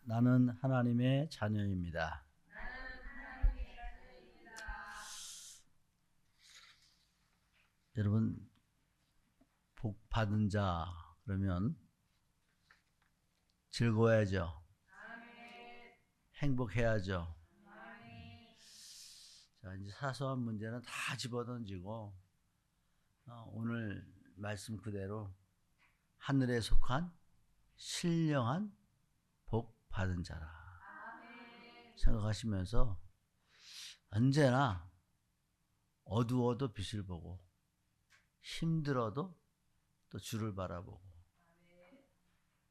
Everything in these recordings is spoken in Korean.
나는 하나님의 자녀입니다. 여러분, 복 받은 자 그러면 즐거워야죠. 행복해야죠. 자, 이제 사소한 문제는 다 집어던지고 오늘 말씀 그대로 하늘에 속한 신령한 복 받은 자라 생각하시면서 언제나 어두워도 빛을 보고 힘들어도 또 주를 바라보고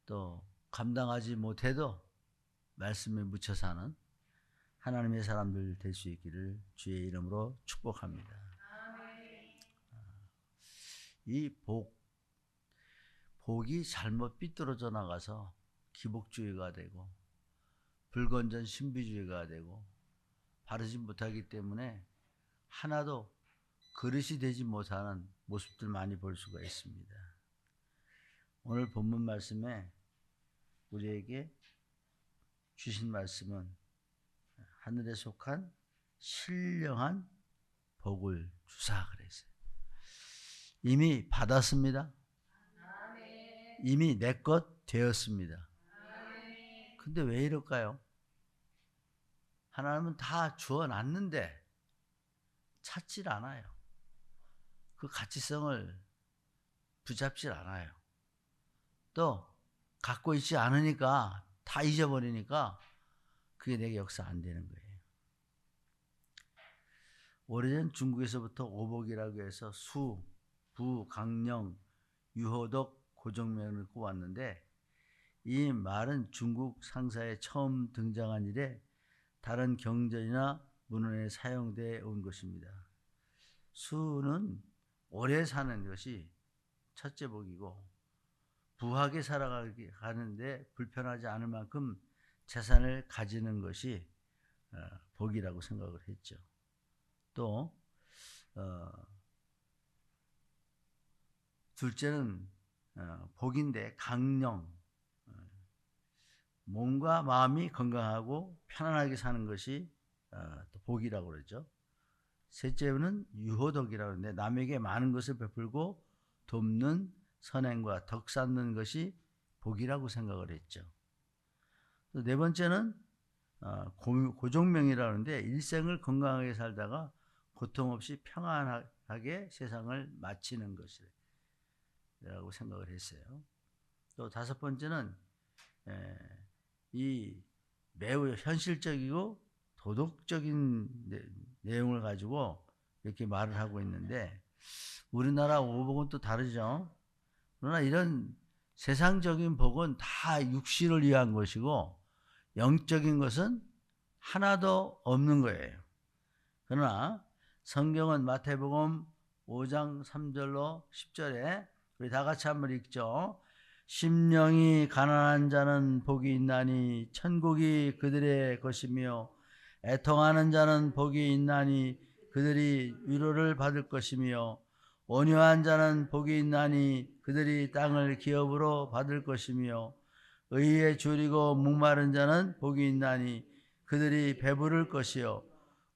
또 감당하지 못해도 말씀에 묻혀 사는 하나님의 사람들 될 수 있기를 주의 이름으로 축복합니다. 이 복이 잘못 삐뚤어져 나가서 기복주의가 되고 불건전 신비주의가 되고 바르지 못하기 때문에 하나도 그릇이 되지 못하는 모습들 많이 볼 수가 있습니다. 오늘 본문 말씀에 우리에게 주신 말씀은 하늘에 속한 신령한 복을 주사 그랬어요. 이미 받았습니다. 이미 내 것 되었습니다. 근데 왜 이럴까요? 하나님은 다 주어놨는데 찾질 않아요. 그 가치성을 붙잡질 않아요. 또 갖고 있지 않으니까 다 잊어버리니까 그게 내게 역사 안 되는 거예요. 오래전 중국에서부터 오복이라고 해서 수, 부, 강령, 유호덕, 고정명을 꼽았는데 이 말은 중국 상사에 처음 등장한 이래 다른 경전이나 문헌에 사용되어 온 것입니다. 수는 오래 사는 것이 첫째 복이고 부하게 살아가는데 불편하지 않을 만큼 재산을 가지는 것이 복이라고 생각을 했죠. 또 둘째는 복인데 강령, 몸과 마음이 건강하고 편안하게 사는 것이 또 복이라고 그러죠. 셋째는 유호덕이라고 하는데 남에게 많은 것을 베풀고 돕는 선행과 덕 쌓는 것이 복이라고 생각을 했죠. 또 네 번째는 고종명이라고 하는데 일생을 건강하게 살다가 고통 없이 평안하게 세상을 마치는 것이라고 생각을 했어요. 또 다섯 번째는 이 매우 현실적이고 도덕적인 내용을 가지고 이렇게 말을 하고 있는데 우리나라 오복은 또 다르죠. 그러나 이런 세상적인 복은 다 육신을 위한 것이고 영적인 것은 하나도 없는 거예요. 그러나 성경은 마태복음 5장 3절로 10절에 우리 다 같이 한번 읽죠. 심령이 가난한 자는 복이 있나니 천국이 그들의 것이며 애통하는 자는 복이 있나니 그들이 위로를 받을 것이며 온유한 자는 복이 있나니 그들이 땅을 기업으로 받을 것이며 의에 줄이고 목마른 자는 복이 있나니 그들이 배부를 것이요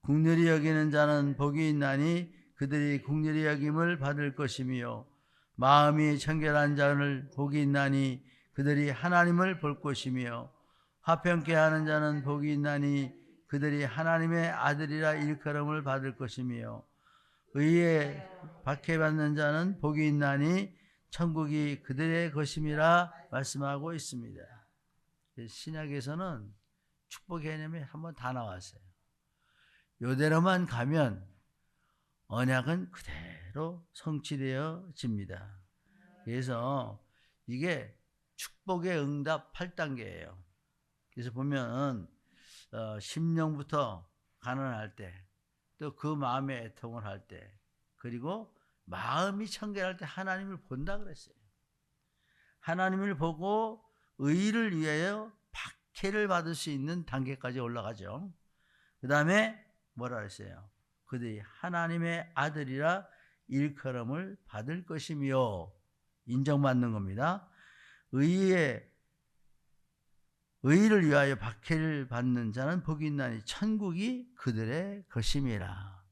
국률이 여기는 자는 복이 있나니 그들이 국률이 여김을 받을 것이며 마음이 청결한 자는 복이 있나니 그들이 하나님을 볼 것이며 화평케 하는 자는 복이 있나니 그들이 하나님의 아들이라 일컬음을 받을 것이며 의에 박해받는 자는 복이 있나니 천국이 그들의 것임이라 말씀하고 있습니다. 신약에서는 축복 개념이 한번 다 나왔어요. 요대로만 가면 언약은 그대로 성취되어집니다. 그래서 이게 축복의 응답 8단계예요. 그래서 보면 심령부터 가난할 때, 또 그 마음의 애통을 할 때, 그리고 마음이 청결할 때 하나님을 본다 그랬어요. 하나님을 보고 의를 위하여 박해를 받을 수 있는 단계까지 올라가죠. 그 다음에 뭐라 그랬어요? 그들이 하나님의 아들이라 일컬음을 받을 것이며 인정받는 겁니다. 의에 의를 위하여 박해를 받는 자는 복이 있나니 천국이 그들의 것임이라.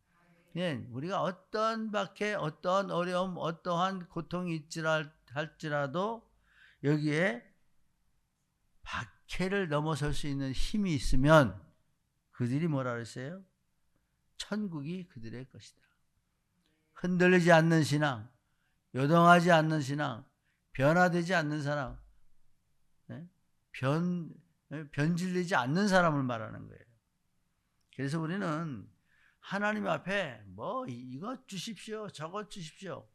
예, 우리가 어떤 박해, 어떤 어려움, 어떠한 고통이 할지라도 여기에 박해를 넘어설 수 있는 힘이 있으면 그들이 뭐라 그랬어요? 천국이 그들의 것이다. 흔들리지 않는 신앙, 요동하지 않는 신앙, 변화되지 않는 사람, 변질되지 않는 사람을 말하는 거예요. 그래서 우리는 하나님 앞에 뭐 이것 주십시오, 저것 주십시오.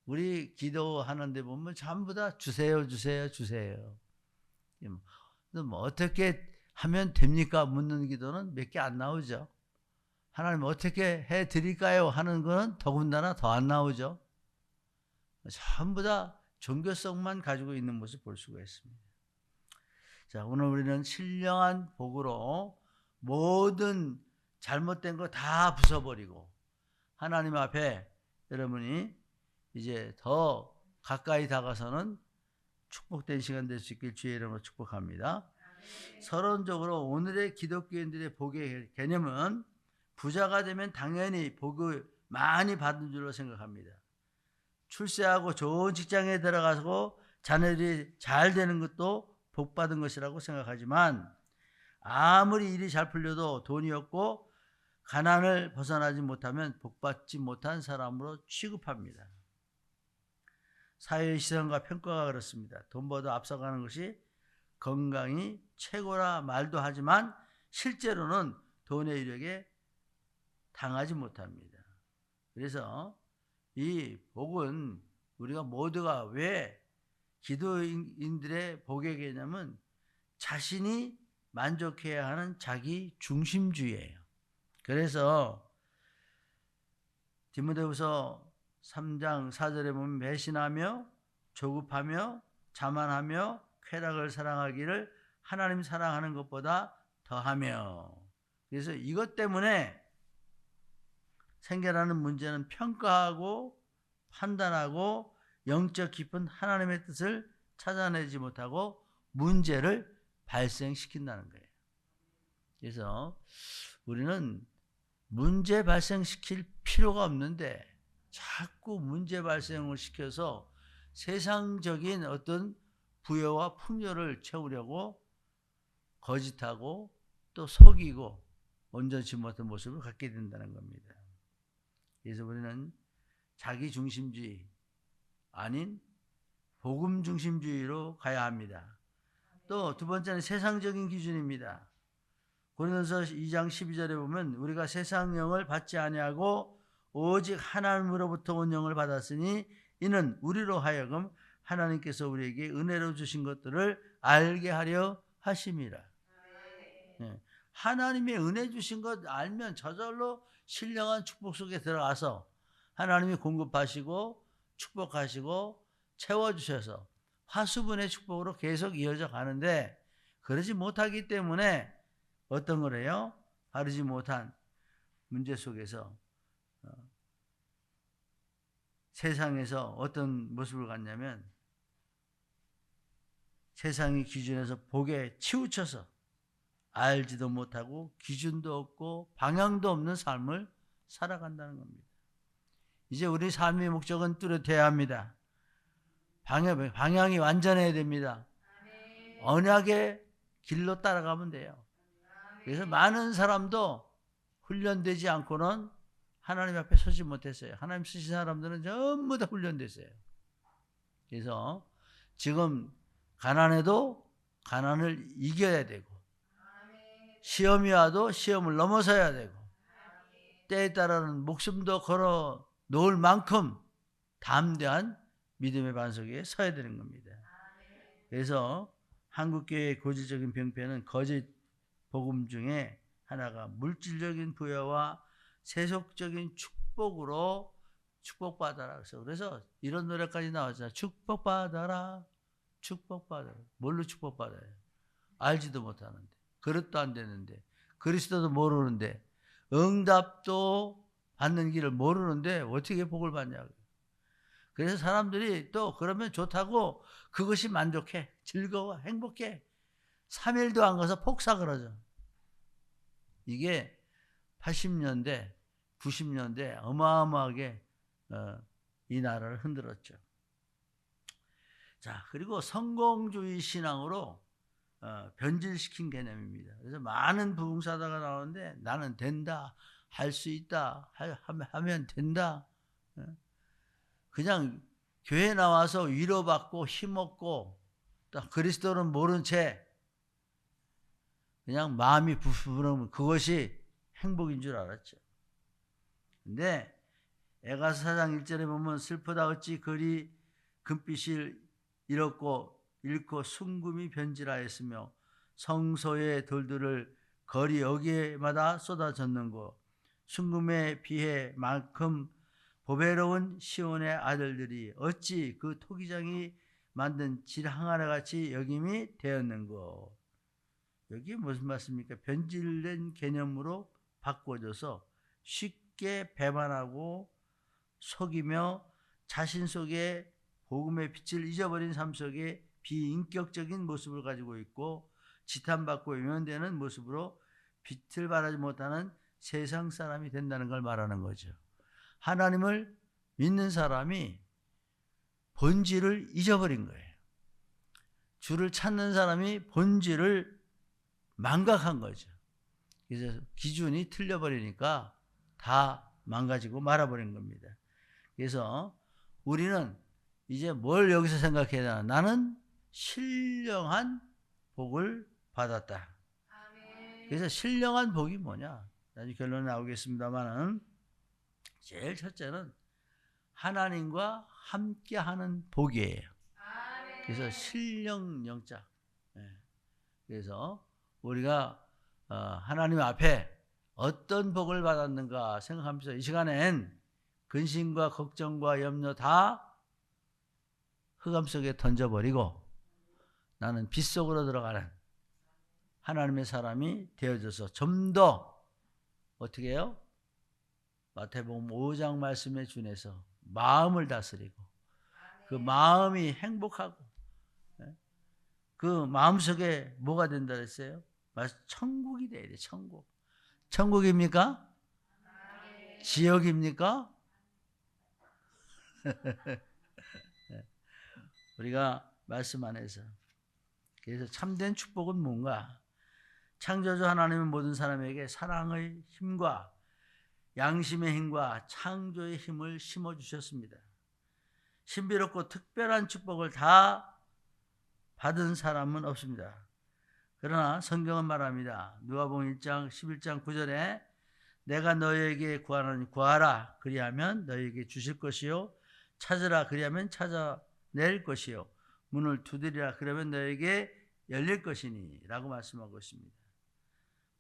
우리 기도하는데 보면 전부 다 주세요, 주세요, 주세요. 뭐 어떻게 하면 됩니까? 묻는 기도는 몇 개 안 나오죠. 하나님 어떻게 해 드릴까요? 하는 거는 더군다나 더 안 나오죠. 전부 다 종교성만 가지고 있는 모습 볼 수가 있습니다. 자, 오늘 우리는 신령한 복으로 모든 잘못된 거 다 부숴버리고 하나님 앞에 여러분이 이제 더 가까이 다가서는 축복된 시간 될 수 있길 주의 이름으로 축복합니다. 서론적으로 오늘의 기독교인들의 복의 개념은 부자가 되면 당연히 복을 많이 받은 줄로 생각합니다. 출세하고 좋은 직장에 들어가고 자녀들이 잘 되는 것도 복 받은 것이라고 생각하지만 아무리 일이 잘 풀려도 돈이 없고 가난을 벗어나지 못하면 복받지 못한 사람으로 취급합니다. 사회의 시선과 평가가 그렇습니다. 돈보다 앞서가는 것이 건강이 최고라 말도 하지만 실제로는 돈의 이력에 당하지 못합니다. 그래서 이 복은 우리가 모두가 왜 기도인들의 복의 개념은 자신이 만족해야 하는 자기 중심주의예요. 그래서 디모데후서 3장 4절에 보면 배신하며 조급하며 자만하며 쾌락을 사랑하기를 하나님 사랑하는 것보다 더하며. 그래서 이것 때문에 생겨나는 문제는 평가하고 판단하고 영적 깊은 하나님의 뜻을 찾아내지 못하고 문제를 발생시킨다는 거예요. 그래서 우리는 문제 발생시킬 필요가 없는데 자꾸 문제 발생을 시켜서 세상적인 어떤 부여와 풍요를 채우려고 거짓하고 또 속이고 온전치 못한 모습을 갖게 된다는 겁니다. 그래서 우리는 자기 중심주의 아닌 복음 중심주의로 가야 합니다. 또 두 번째는 세상적인 기준입니다. 고린도서 2장 12절에 보면 우리가 세상 영을 받지 아니하고 오직 하나님으로부터 온 영을 받았으니 이는 우리로 하여금 하나님께서 우리에게 은혜로 주신 것들을 알게 하려 하심이라. 네. 하나님의 은혜 주신 것 알면 저절로 신령한 축복 속에 들어가서 하나님이 공급하시고 축복하시고 채워주셔서 화수분의 축복으로 계속 이어져 가는데 그러지 못하기 때문에 어떤 거래요? 바르지 못한 문제 속에서 세상에서 어떤 모습을 갖냐면 세상의 기준에서 복에 치우쳐서 알지도 못하고 기준도 없고 방향도 없는 삶을 살아간다는 겁니다. 이제 우리 삶의 목적은 뚜렷해야 합니다. 방향이 완전해야 됩니다. 언약의 길로 따라가면 돼요. 그래서 많은 사람도 훈련되지 않고는 하나님 앞에 서지 못했어요. 하나님 쓰신 사람들은 전부 다 훈련됐어요. 그래서 지금 가난해도 가난을 이겨야 되고 시험이 와도 시험을 넘어서야 되고 때에 따라는 목숨도 걸어 놓을 만큼 담대한 믿음의 반석에 서야 되는 겁니다. 그래서 한국교회의 고질적인 병폐는 거짓 복음 중에 하나가 물질적인 부여와 세속적인 축복으로 축복받아라. 그래서 이런 노래까지 나왔잖아요. 축복받아라. 축복받아라. 뭘로 축복받아요? 알지도 못하는데. 그릇도 안 되는데. 그리스도도 모르는데. 응답도 받는 길을 모르는데 어떻게 복을 받냐고. 그래서 사람들이 또 그러면 좋다고 그것이 만족해. 즐거워. 행복해. 3일도 안 가서 폭삭을 하죠. 이게 80년대, 90년대 어마어마하게 이 나라를 흔들었죠. 자, 그리고 성공주의 신앙으로 변질시킨 개념입니다. 그래서 많은 부흥사다가 나오는데 나는 된다, 할 수 있다, 하면 된다. 그냥 교회 나와서 위로받고 힘없고 그리스도는 모른 채 그냥 마음이 부풀으면 그것이 행복인 줄 알았죠. 근데 에가서 4장 1절에 보면 슬프다 어찌 그리 금빛을 잃고 순금이 변질하였으며 성소의 돌들을 거리 여기에마다 쏟아졌는고 순금에 비해 만큼 보배로운 시온의 아들들이 어찌 그 토기장이 만든 질 항아리 같이 여김이 되었는고. 여기 무슨 말씀입니까? 변질된 개념으로 바꿔줘서 쉽게 배반하고 속이며 자신 속에 복음의 빛을 잊어버린 삶 속에 비인격적인 모습을 가지고 있고 지탄받고 외면되는 모습으로 빛을 발하지 못하는 세상 사람이 된다는 걸 말하는 거죠. 하나님을 믿는 사람이 본질을 잊어버린 거예요. 주를 찾는 사람이 본질을 망각한 거죠. 그래서 기준이 틀려버리니까 다 망가지고 말아버린 겁니다. 그래서 우리는 이제 뭘 여기서 생각해야 되나? 나는 신령한 복을 받았다. 그래서 신령한 복이 뭐냐? 나중에 결론이 나오겠습니다만은 제일 첫째는 하나님과 함께하는 복이에요. 그래서 신령 영자. 그래서 우리가 하나님 앞에 어떤 복을 받았는가 생각하면서 이 시간엔 근심과 걱정과 염려 다 흑암 속에 던져버리고 나는 빛 속으로 들어가는 하나님의 사람이 되어져서 좀 더 어떻게 해요? 마태복음 5장 말씀에 준해서 마음을 다스리고 그 마음이 행복하고 그 마음속에 뭐가 된다 그랬어요? 천국이 돼야 돼. 천국. 천국입니까? 지역입니까? 우리가 말씀 안에서 그래서 참된 축복은 뭔가? 창조주 하나님은 모든 사람에게 사랑의 힘과 양심의 힘과 창조의 힘을 심어주셨습니다. 신비롭고 특별한 축복을 다 받은 사람은 없습니다. 그러나 성경은 말합니다. 누가복음 1장 11장 9절에 내가 너희에게 구하노니 구하라 그리하면 너희에게 주실 것이요 찾으라 그리하면 찾아낼 것이요 문을 두드리라 그러면 너희에게 열릴 것이니 라고 말씀하고 있습니다.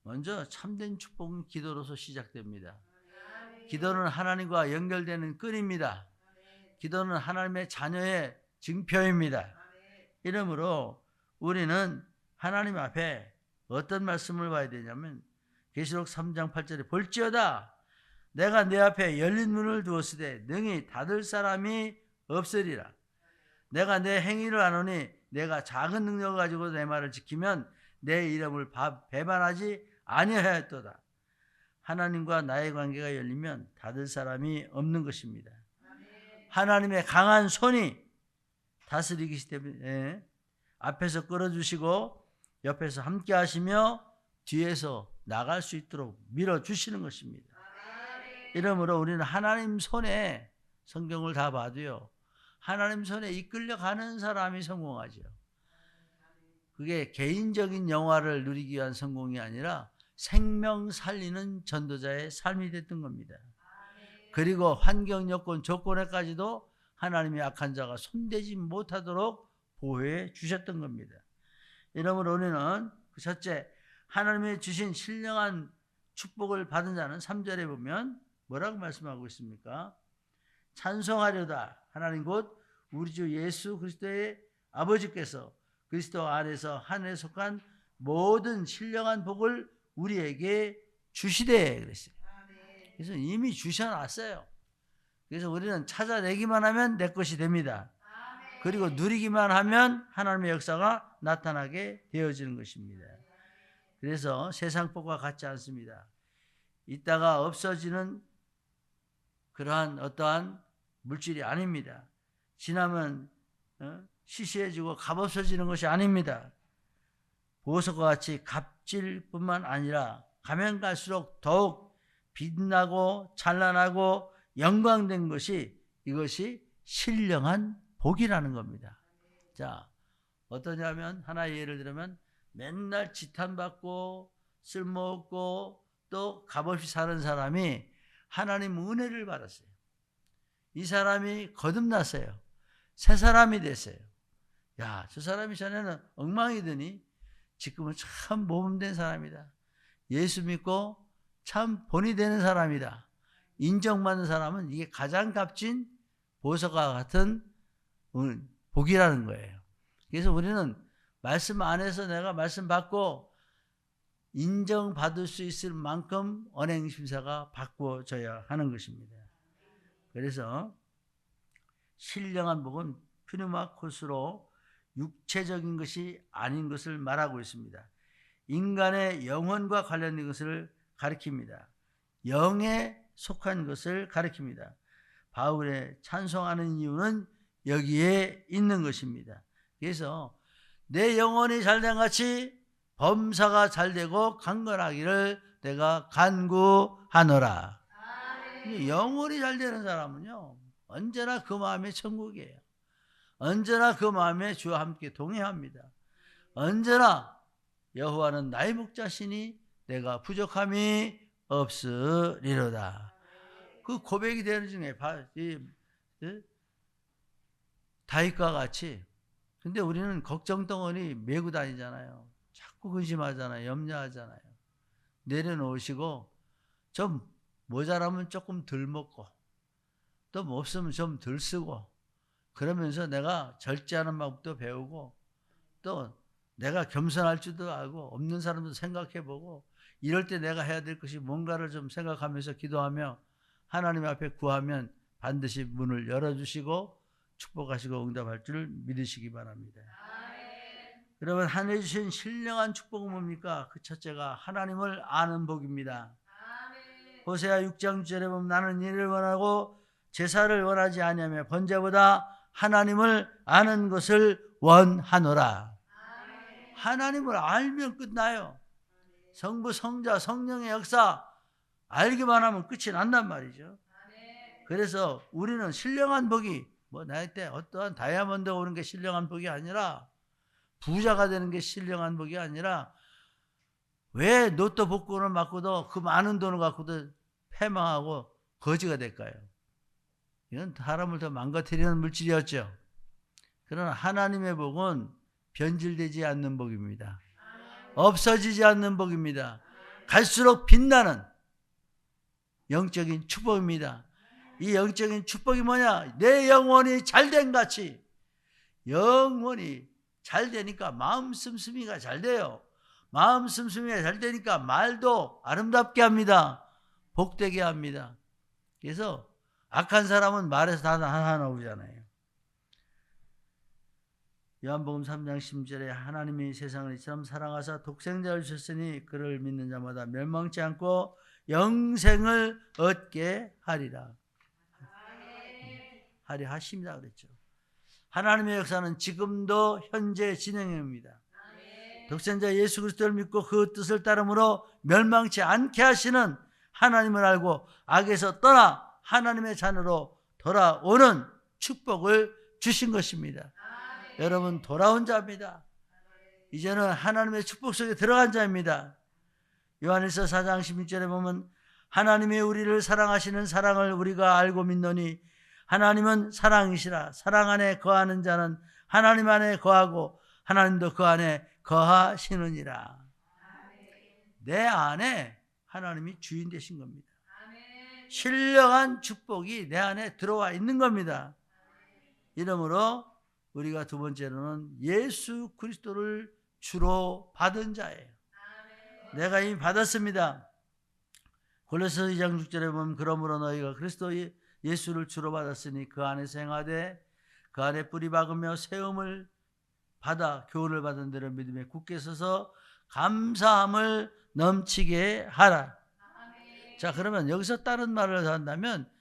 먼저 참된 축복은 기도로서 시작됩니다. 기도는 하나님과 연결되는 끈입니다. 기도는 하나님의 자녀의 증표입니다. 이러므로 우리는 하나님 앞에 어떤 말씀을 봐야 되냐면 계시록 3장 8절에 볼지어다 내가 내 앞에 열린 문을 두었으되 능히 닫을 사람이 없으리라. 내가 내 행위를 아노니 내가 작은 능력을 가지고 내 말을 지키면 내 이름을 배반하지 아니하였도다. 하나님과 나의 관계가 열리면 닫을 사람이 없는 것입니다. 하나님의 강한 손이 다스리기 때문에 앞에서 끌어주시고 옆에서 함께 하시며 뒤에서 나갈 수 있도록 밀어주시는 것입니다. 이러므로 우리는 하나님 손에 성경을 다 봐도요. 하나님 손에 이끌려가는 사람이 성공하죠. 그게 개인적인 영화를 누리기 위한 성공이 아니라 생명 살리는 전도자의 삶이 됐던 겁니다. 그리고 환경 여건 조건에까지도 하나님의 악한 자가 손대지 못하도록 보호해 주셨던 겁니다. 이러므로 우리는 첫째 하나님의 주신 신령한 축복을 받은 자는 3절에 보면 뭐라고 말씀하고 있습니까? 찬송하려다 하나님 곧 우리 주 예수 그리스도의 아버지께서 그리스도 안에서 하늘에 속한 모든 신령한 복을 우리에게 주시되 그랬어요. 그래서 이미 주셔놨어요. 그래서 우리는 찾아내기만 하면 내 것이 됩니다. 그리고 누리기만 하면 하나님의 역사가 나타나게 되어지는 것입니다. 그래서 세상 법과 같지 않습니다. 있다가 없어지는 그러한 어떠한 물질이 아닙니다. 지나면 시시해지고 값없어지는 것이 아닙니다. 보석과 같이 값질뿐만 아니라 가면 갈수록 더욱 빛나고 찬란하고 영광된 것이, 이것이 신령한 복이라는 겁니다. 자, 어떠냐면 하나의 예를 들면 맨날 지탄받고 쓸모없고 또 값없이 사는 사람이 하나님 은혜를 받았어요. 이 사람이 거듭났어요. 새 사람이 됐어요. 야, 저 사람이 전에는 엉망이더니 지금은 참 모범된 사람이다. 예수 믿고 참 본이 되는 사람이다. 인정받는 사람은 이게 가장 값진 보석과 같은 복이라는 거예요. 그래서 우리는 말씀 안에서 내가 말씀 받고 인정받을 수 있을 만큼 언행심사가 바꿔져야 하는 것입니다. 그래서 신령한 복은 퓨니마코스로 육체적인 것이 아닌 것을 말하고 있습니다. 인간의 영혼과 관련된 것을 가리킵니다. 영에 속한 것을 가리킵니다. 바울의 찬송하는 이유는 여기에 있는 것입니다. 그래서 내 영혼이 잘된 같이 범사가 잘되고 강건하기를 내가 간구하노라. 영혼이 잘되는 사람은요, 언제나 그 마음에 천국이에요. 언제나 그 마음에 주와 함께 동행합니다. 언제나 여호와는 나의 목자시니 내가 부족함이 없으리로다. 그 고백이 되는 중에 다윗과 같이. 근데 우리는 걱정 덩어리 메고 다니잖아요. 자꾸 근심하잖아요. 염려하잖아요. 내려놓으시고 좀 모자라면 조금 덜 먹고 또 뭐 없으면 좀 덜 쓰고, 그러면서 내가 절제하는 방법도 배우고 또 내가 겸손할 줄도 알고 없는 사람도 생각해보고, 이럴 때 내가 해야 될 것이 뭔가를 좀 생각하면서 기도하며 하나님 앞에 구하면 반드시 문을 열어주시고 축복하시고 응답할 줄 믿으시기 바랍니다. 여러분, 하늘에 주신 신령한 축복은 뭡니까? 그 첫째가 하나님을 아는 복입니다. 호세아 6장 6절에 보면 나는 이를 원하고 제사를 원하지 아니하며 번제보다 하나님을 아는 것을 원하노라. 하나님을 알면 끝나요. 성부, 성자, 성령의 역사 알기만 하면 끝이 난단 말이죠. 그래서 우리는 신령한 복이 나이 때 어떠한 다이아몬드가 오는 게 신령한 복이 아니라, 부자가 되는 게 신령한 복이 아니라, 왜 로또 복권을 맞고도 그 많은 돈을 갖고도 패망하고 거지가 될까요? 이건 사람을 더 망가뜨리는 물질이었죠. 그러나 하나님의 복은 변질되지 않는 복입니다. 없어지지 않는 복입니다. 갈수록 빛나는 영적인 축복입니다. 이 영적인 축복이 뭐냐? 내 영혼이 잘된 같이. 영혼이 잘 되니까 마음 씀씀이가 잘 돼요. 마음 씀씀이가 잘 되니까 말도 아름답게 합니다. 복되게 합니다. 그래서 악한 사람은 말에서 다 하나 나오잖아요. 요한복음 3장 10절에 하나님이 세상을 이처럼 사랑하사 독생자를 주셨으니 그를 믿는 자마다 멸망치 않고 영생을 얻게 하리라. 하리 하십니다 그랬죠. 하나님의 역사는 지금도 현재 진행입니다. 독생자 예수 그리스도를 믿고 그 뜻을 따름으로 멸망치 않게 하시는 하나님을 알고 악에서 떠나 하나님의 자녀로 돌아오는 축복을 주신 것입니다. 여러분, 돌아온 자입니다. 이제는 하나님의 축복 속에 들어간 자입니다. 요한일서 4장 16절에 보면 하나님이 우리를 사랑하시는 사랑을 우리가 알고 믿노니 하나님은 사랑이시라. 사랑 안에 거하는 자는 하나님 안에 거하고 하나님도 그 안에 거하시느니라. 내 안에 하나님이 주인 되신 겁니다. 신령한 축복이 내 안에 들어와 있는 겁니다. 이러므로 우리가 두 번째로는 예수 그리스도를 주로 받은 자예요. 내가 이미 받았습니다. 골로새서 2장 6절에 보면 그러므로 너희가 그리스도 예수를 주로 받았으니 그 안에서 행하되 그 안에 뿌리 박으며 세움을 받아 교훈을 받은 대로 믿음에 굳게 서서 감사함을 넘치게 하라. 자, 그러면 여기서 다른 말을 한다면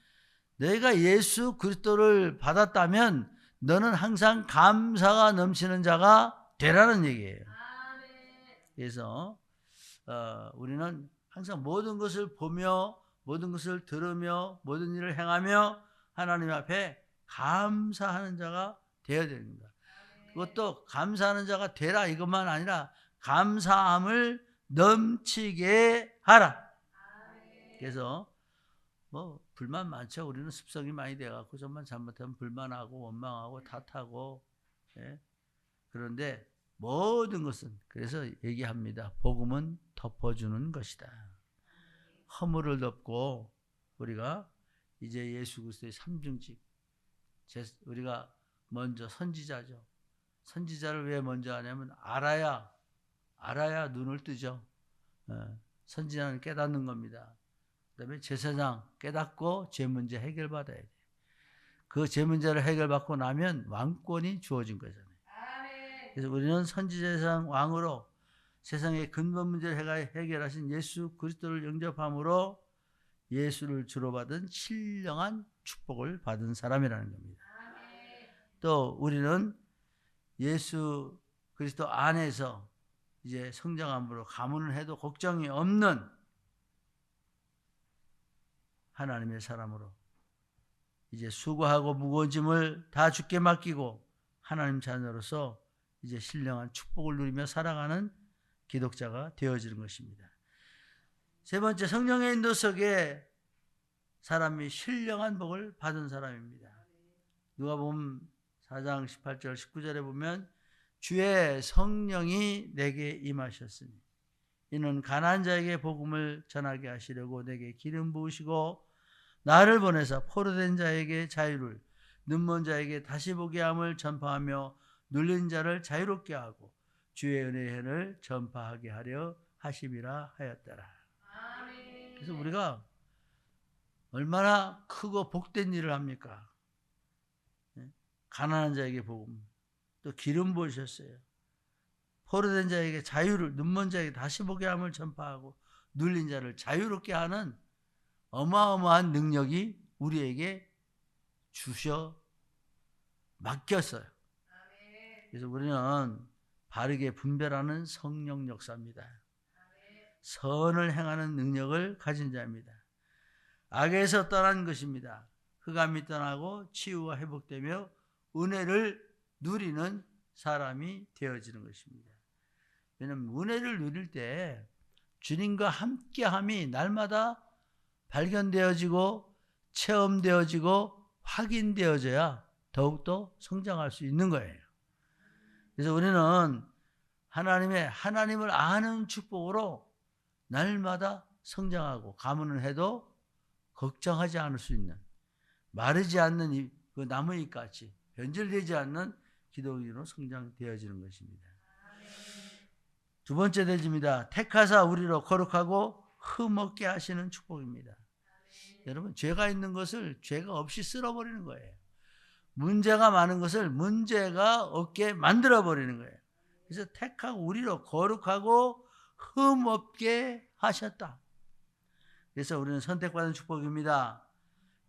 너희가 예수 그리스도를 받았다면 너는 항상 감사가 넘치는 자가 되라는 얘기예요. 그래서 우리는 항상 모든 것을 보며 모든 것을 들으며 모든 일을 행하며 하나님 앞에 감사하는 자가 되어야 됩니다. 그것도 감사하는 자가 되라 이것만 아니라 감사함을 넘치게 하라. 그래서 뭐 불만 많죠. 우리는 습성이 많이 돼갖고 좀만 잘못하면 불만하고 원망하고 탓하고. 예? 그런데 모든 것은 그래서 얘기합니다. 복음은 덮어주는 것이다. 허물을 덮고 우리가 이제 예수 그리스도의 삼중직, 우리가 먼저 선지자죠. 선지자를 왜 먼저 하냐면 알아야 눈을 뜨죠. 선지자는 깨닫는 겁니다. 그다음에 제사장 깨닫고 죄 문제 해결받아야 돼요. 그 죄 문제를 해결받고 나면 왕권이 주어진 거잖아요. 그래서 우리는 선지자상 왕으로 세상의 근본 문제를 해결하신 예수 그리스도를 영접함으로 예수를 주로 받은 신령한 축복을 받은 사람이라는 겁니다. 또 우리는 예수 그리스도 안에서 이제 성장함으로 가문을 해도 걱정이 없는 하나님의 사람으로 이제 수고하고 무거운 짐을 다 주께 맡기고 하나님 자녀로서 이제 신령한 축복을 누리며 살아가는 기독자가 되어지는 것입니다. 세 번째, 성령의 인도 속에 사람이 신령한 복을 받은 사람입니다. 누가복음 4장 18절 19절에 보면 주의 성령이 내게 임하셨으니 이는 가난한 자에게 복음을 전하게 하시려고 내게 기름 부으시고 나를 보내사 포로된 자에게 자유를, 눈먼 자에게 다시 보게 함을 전파하며 눌린 자를 자유롭게 하고 주의 은혜의 해를 전파하게 하려 하심이라 하였더라. 그래서 우리가 얼마나 크고 복된 일을 합니까? 가난한 자에게 복음, 또 기름 부으셨어요. 포로된 자에게 자유를, 눈먼 자에게 다시 보게 함을 전파하고 눌린 자를 자유롭게 하는 어마어마한 능력이 우리에게 주셔 맡겼어요. 그래서 우리는 바르게 분별하는 성령 역사입니다. 선을 행하는 능력을 가진 자입니다. 악에서 떠난 것입니다. 흑암이 떠나고 치유가 회복되며 은혜를 누리는 사람이 되어지는 것입니다. 왜냐하면 은혜를 누릴 때 주님과 함께함이 날마다 발견되어지고 체험되어지고 확인되어져야 더욱더 성장할 수 있는 거예요. 그래서 우리는 하나님을 아는 축복으로 날마다 성장하고 가문을 해도 걱정하지 않을 수 있는, 마르지 않는 그 나무잎같이 변질되지 않는 기독인으로 성장되어지는 것입니다. 두 번째 대지입니다. 택하사 우리로 거룩하고 흠없게 하시는 축복입니다. 여러분, 죄가 있는 것을 죄가 없이 쓸어버리는 거예요. 문제가 많은 것을 문제가 없게 만들어버리는 거예요. 그래서 택하고 우리로 거룩하고 흠없게 하셨다. 그래서 우리는 선택받은 축복입니다.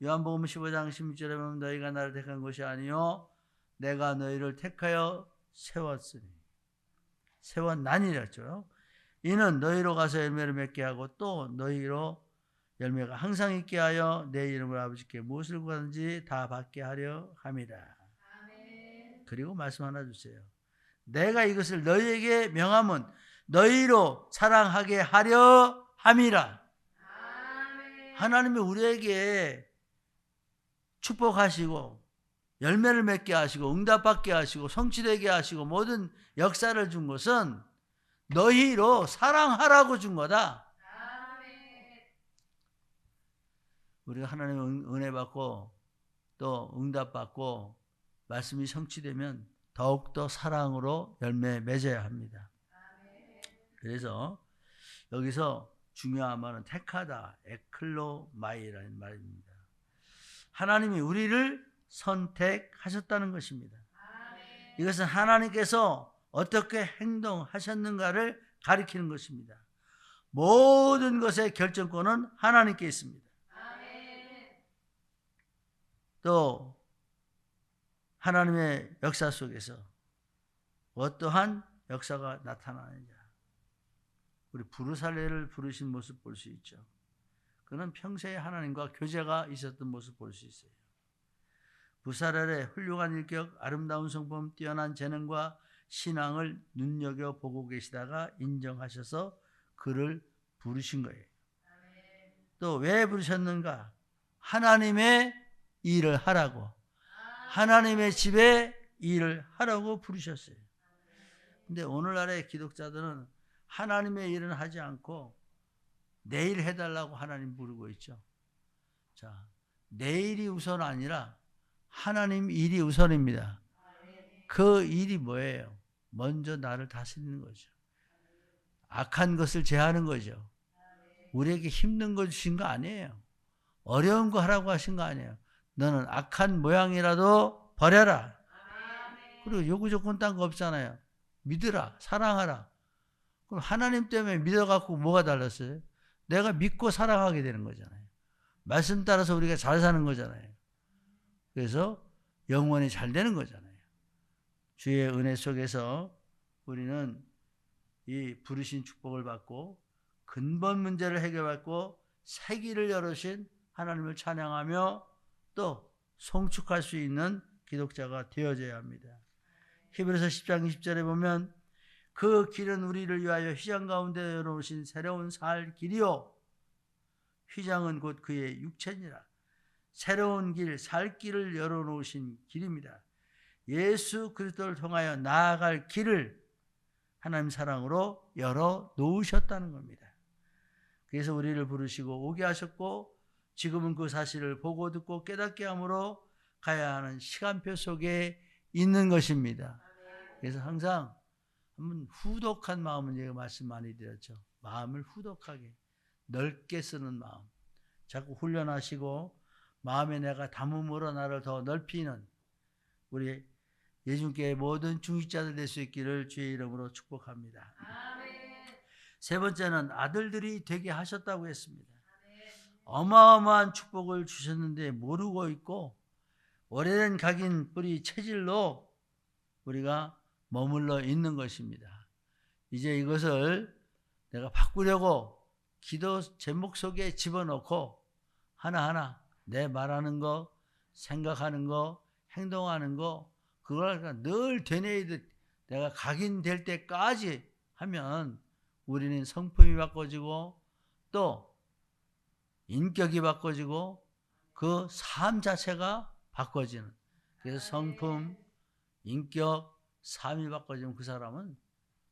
요한복음 15장 16절에 보면 너희가 나를 택한 것이 아니요 내가 너희를 택하여 세웠나니랬죠. 이는 너희로 가서 열매를 맺게 하고 또 너희로 열매가 항상 있게 하여 내 이름으로 아버지께 무엇을 구하든지 다 받게 하려 함이라. 그리고 말씀 하나 주세요. 내가 이것을 너희에게 명함은 너희로 사랑하게 하려 함이라. 하나님이 우리에게 축복하시고 열매를 맺게 하시고 응답받게 하시고 성취되게 하시고 모든 역사를 준 것은 너희로 사랑하라고 준 거다. 우리가 하나님의 은혜 받고 또 응답받고 말씀이 성취되면 더욱더 사랑으로 열매 맺어야 합니다. 그래서 여기서 중요한 말은 택하다, 에클로마이라는 말입니다. 하나님이 우리를 선택하셨다는 것입니다. 이것은 하나님께서 어떻게 행동하셨는가를 가리키는 것입니다. 모든 것의 결정권은 하나님께 있습니다. 또 하나님의 역사 속에서 어떠한 역사가 나타나느냐, 우리 부르살레를 부르신 모습 볼 수 있죠. 그는 평소에 하나님과 교제가 있었던 모습 볼 수 있어요. 부사렐의 훌륭한 인격, 아름다운 성품, 뛰어난 재능과 신앙을 눈여겨보고 계시다가 인정하셔서 그를 부르신 거예요. 또 왜 부르셨는가? 하나님의 일을 하라고, 하나님의 집에 일을 하라고 부르셨어요. 근데 오늘날의 기독자들은 하나님의 일은 하지 않고 내일 해달라고 하나님 부르고 있죠. 자, 내일이 우선 아니라 하나님 일이 우선입니다. 그 일이 뭐예요? 먼저 나를 다스리는 거죠. 악한 것을 제하는 거죠. 우리에게 힘든 거 주신 거 아니에요. 어려운 거 하라고 하신 거 아니에요. 너는 악한 모양이라도 버려라. 그리고 요구 조건 딴 거 없잖아요. 믿으라, 사랑하라. 그럼 하나님 때문에 믿어갖고 뭐가 달랐어요? 내가 믿고 사랑하게 되는 거잖아요. 말씀 따라서 우리가 잘 사는 거잖아요. 그래서 영원히 잘 되는 거잖아요. 주의 은혜 속에서 우리는 이 부르신 축복을 받고 근본 문제를 해결받고 새 길을 열으신 하나님을 찬양하며 또 송축할 수 있는 기독자가 되어져야 합니다. 히브리서 10장 20절에 보면 그 길은 우리를 위하여 휘장 가운데 열어놓으신 새로운 살 길이요, 휘장은 곧 그의 육체니라. 새로운 길, 살 길을 열어놓으신 길입니다. 예수 그리스도를 통하여 나아갈 길을 하나님 사랑으로 열어놓으셨다는 겁니다. 그래서 우리를 부르시고 오게 하셨고 지금은 그 사실을 보고 듣고 깨닫게 함으로 가야 하는 시간표 속에 있는 것입니다. 그래서 항상 한번 후덕한 마음은 제가 말씀 많이 드렸죠. 마음을 후덕하게 넓게 쓰는 마음 자꾸 훈련하시고 마음에 내가 담음으로 나를 더 넓히는 우리 예수님께 모든 중직자들 될 수 있기를 주의 이름으로 축복합니다. 아멘. 세 번째는 아들들이 되게 하셨다고 했습니다. 어마어마한 축복을 주셨는데 모르고 있고 오래된 각인 뿌리 체질로 우리가 머물러 있는 것입니다. 이제 이것을 내가 바꾸려고 기도 제목 속에 집어넣고 하나하나 내 말하는 거, 생각하는 거, 행동하는 거 그걸 늘 되뇌이듯 내가 각인될 때까지 하면 우리는 성품이 바꿔지고 또 인격이 바꿔지고 그 삶 자체가 바꿔지는, 그래서 성품, 인격, 삶이 바꿔지면 그 사람은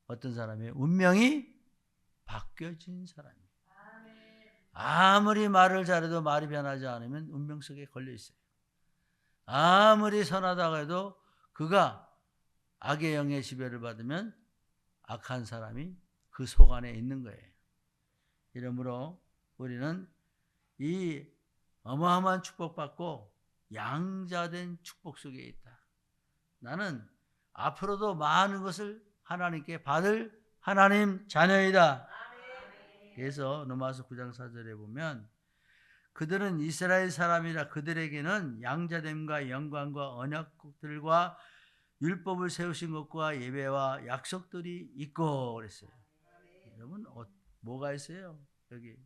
어떤 사람이에요? 운명이 바뀌어진 사람이에요. 아무리 말을 잘해도 말이 변하지 않으면 운명 속에 걸려 있어요. 아무리 선하다고 해도 그가 악의 영의 지배를 받으면 악한 사람이 그 속 안에 있는 거예요. 이러므로 우리는 이 어마어마한 축복받고 양자된 축복 속에 있다. 나는 앞으로도 많은 것을 하나님께 받을 하나님 자녀이다. 그래서 로마서 9장 4절에 보면 그들은 이스라엘 사람이라 그들에게는 양자됨과 영광과 언약들과 율법을 세우신 것과 예배와 약속들이 있고 그랬어요. 여러분 뭐가 있어요? 여기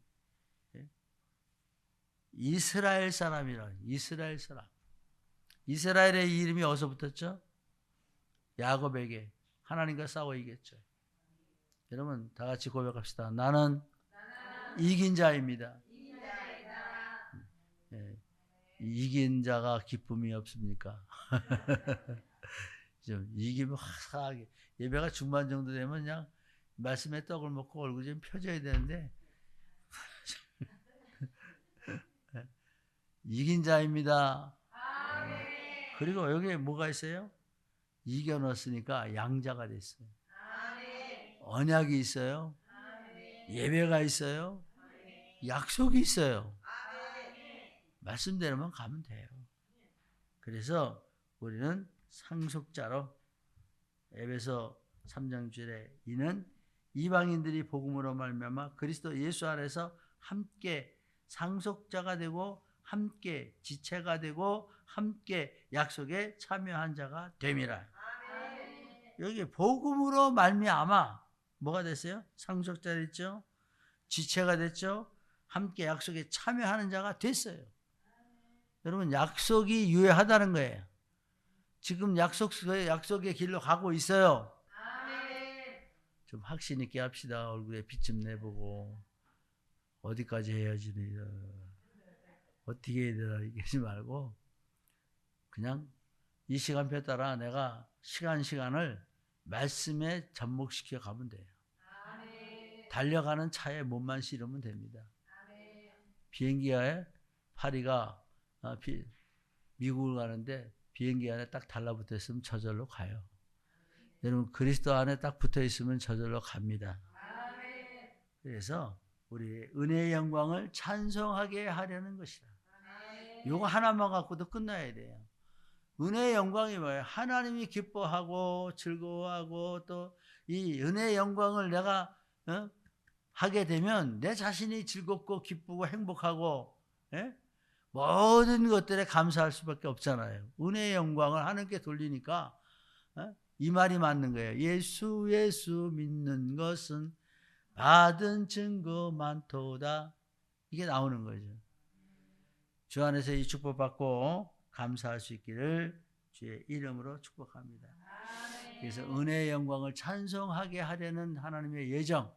이스라엘 사람이라. 이스라엘 사람. 이스라엘의 이름이 어디서 붙었죠? 야곱에게 하나님과 싸워 이겼죠. 여러분 다 같이 고백합시다. 나는 이긴 자입니다. 예, 이긴 자가 기쁨이 없습니까? 좀 이기면 화사하게 예배가 중반 정도 되면 그냥 말씀에 떡을 먹고 얼굴 좀 펴져야 되는데 이긴 자입니다. 그리고 여기에 뭐가 있어요? 이겨놨으니까 양자가 됐어요. 언약이 있어요. 예배가 있어요. 약속이 있어요. 말씀대로만 가면 돼요. 그래서 우리는 상속자로 에베소 3장 7절에 이는 이방인들이 복음으로 말미암아 그리스도 예수 안에서 함께 상속자가 되고 함께 지체가 되고 함께 약속에 참여한 자가 됨이라. 여기 복음으로 말미암아 뭐가 됐어요? 상속자 됐죠? 지체가 됐죠? 함께 약속에 참여하는 자가 됐어요. 여러분 약속이 유효하다는 거예요. 지금 약속의 길로 가고 있어요. 좀 확신 있게 합시다. 얼굴에 빛 좀 내보고 어디까지 해야지 어떻게 해야 되나 이러지 말고 그냥 이 시간표에 따라 내가 시간을 말씀에 접목시켜 가면 돼요. 달려가는 차에 몸만 실으면 됩니다. 비행기에 파리가 미국을 가는데 비행기 안에 딱 달라붙어 있으면 저절로 가요. 여러분 그리스도 안에 딱 붙어 있으면 저절로 갑니다. 그래서 우리 은혜의 영광을 찬송하게 하려는 것이다. 이거 하나만 갖고도 끝나야 돼요. 은혜의 영광이 뭐예요? 하나님이 기뻐하고 즐거워하고 또 이 은혜의 영광을 내가 하게 되면 내 자신이 즐겁고 기쁘고 행복하고 모든 것들에 감사할 수밖에 없잖아요. 은혜의 영광을 하나님께 돌리니까 이 말이 맞는 거예요. 예수 믿는 것은 받은 증거 많도다. 이게 나오는 거죠. 주 안에서 이 축복받고 감사할 수 있기를 주의 이름으로 축복합니다. 그래서 은혜의 영광을 찬송하게 하려는 하나님의 예정,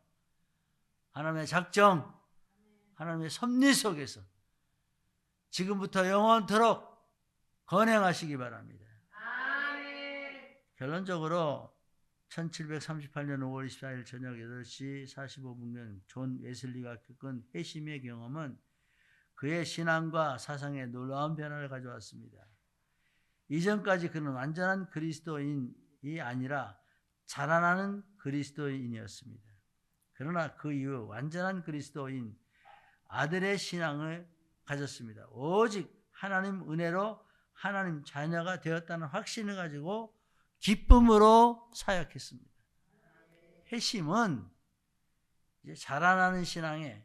하나님의 작정, 하나님의 섭리 속에서 지금부터 영원토록 건행하시기 바랍니다. 결론적으로 1738년 5월 24일 저녁 8시 45분경 존 웨슬리가 겪은 회심의 경험은 그의 신앙과 사상에 놀라운 변화를 가져왔습니다. 이전까지 그는 완전한 그리스도인이 아니라 자라나는 그리스도인이었습니다. 그러나 그 이후 완전한 그리스도인 아들의 신앙을 가졌습니다. 오직 하나님 은혜로 하나님 자녀가 되었다는 확신을 가지고 기쁨으로 사역했습니다. 회심은 이제 자라나는 신앙에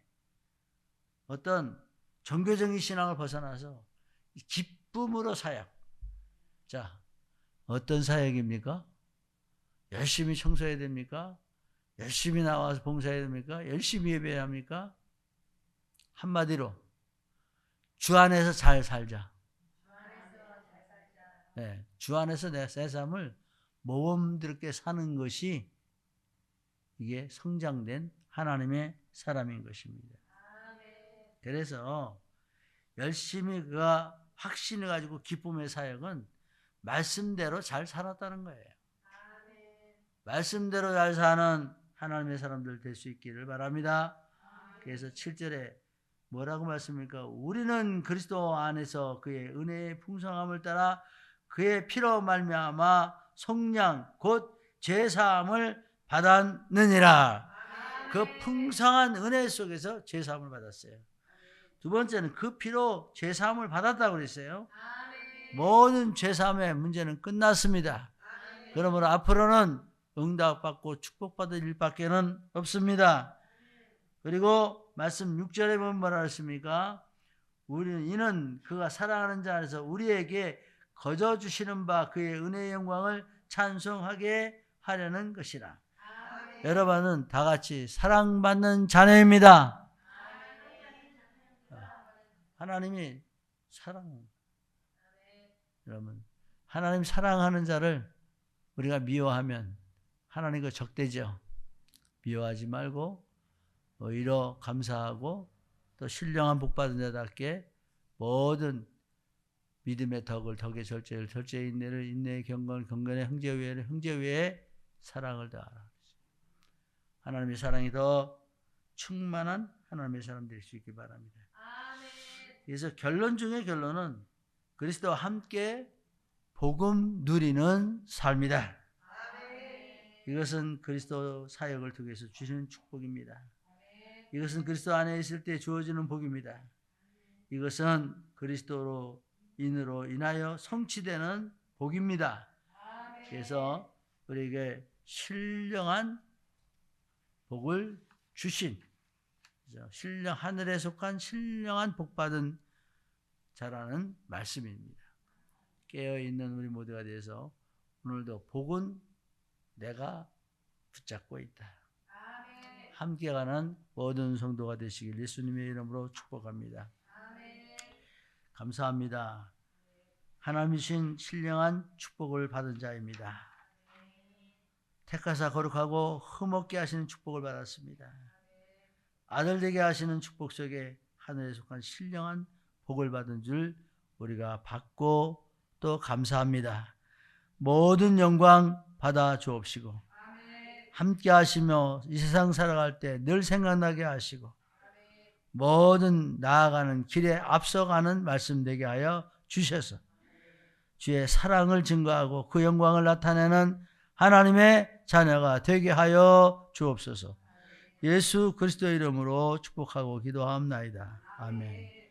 어떤 종교적인 신앙을 벗어나서 기쁨으로 사역. 자, 어떤 사역입니까? 열심히 청소해야 됩니까? 열심히 나와서 봉사해야 됩니까? 열심히 예배해야 합니까? 한마디로 주 안에서 잘 살자. 네, 주 안에서 내 삶을 모범스럽게 사는 것이 이게 성장된 하나님의 사람인 것입니다. 그래서 열심히 그가 확신을 가지고 기쁨의 사역은 말씀대로 잘 살았다는 거예요. 말씀대로 잘 사는 하나님의 사람들 될 수 있기를 바랍니다. 그래서 7절에 뭐라고 말씀입니까? 우리는 그리스도 안에서 그의 은혜의 풍성함을 따라 그의 피로 말미암아 속량 곧 제사함을 받았느니라. 그 풍성한 은혜 속에서 제사함을 받았어요. 두 번째는 그 피로 제사함을 받았다고 그랬어요. 모든 제사함의 문제는 끝났습니다. 그러므로 앞으로는 응답받고 축복받을 일밖에는 없습니다. 그리고 말씀 6절에 보면 뭐라 했습니까? 우리는 이는 그가 사랑하는 자 안에서 우리에게 거저 주시는 바 그의 은혜의 영광을 찬송하게 하려는 것이라. 여러분은 다 같이 사랑받는 자녀입니다. 하나님이 사랑합니다. 여러분, 하나님 사랑하는 자를 우리가 미워하면 하나님과 적대죠. 미워하지 말고 오히려 감사하고 또 신령한 복받은 자답게 모든 믿음의 덕의 절제를 절제의 인내를 인내의 경건을 경건의 형제외를 형제외에 사랑을 다하라. 하나님의 사랑이 더 충만한 하나님의 사람 될 수 있기 바랍니다. 그래서 결론 중의 결론은 그리스도와 함께 복음 누리는 삶이다. 이것은 그리스도 사역을 통해서 주시는 축복입니다. 이것은 그리스도 안에 있을 때 주어지는 복입니다. 이것은 그리스도로 인으로 인하여 성취되는 복입니다. 그래서 우리에게 신령한 복을 주신, 하늘에 속한 신령한 복받은 자라는 말씀입니다. 깨어있는 우리 모두가 되어서 오늘도 복은 내가 붙잡고 있다. 함께 가는 모든 성도가 되시길 예수님의 이름으로 축복합니다. 감사합니다. 하나님이신 신령한 축복을 받은 자입니다. 택하사 거룩하고 흠없게 하시는 축복을 받았습니다. 아들 되게 하시는 축복 속에 하늘에 속한 신령한 복을 받은 줄 우리가 받고 또 감사합니다. 모든 영광 받아 주옵시고 함께 하시며 이 세상 살아갈 때 늘 생각나게 하시고 모든 나아가는 길에 앞서가는 말씀 되게 하여 주셔서 주의 사랑을 증거하고 그 영광을 나타내는 하나님의 자녀가 되게 하여 주옵소서. 예수 그리스도 이름으로 축복하고 기도하옵나이다. 아멘.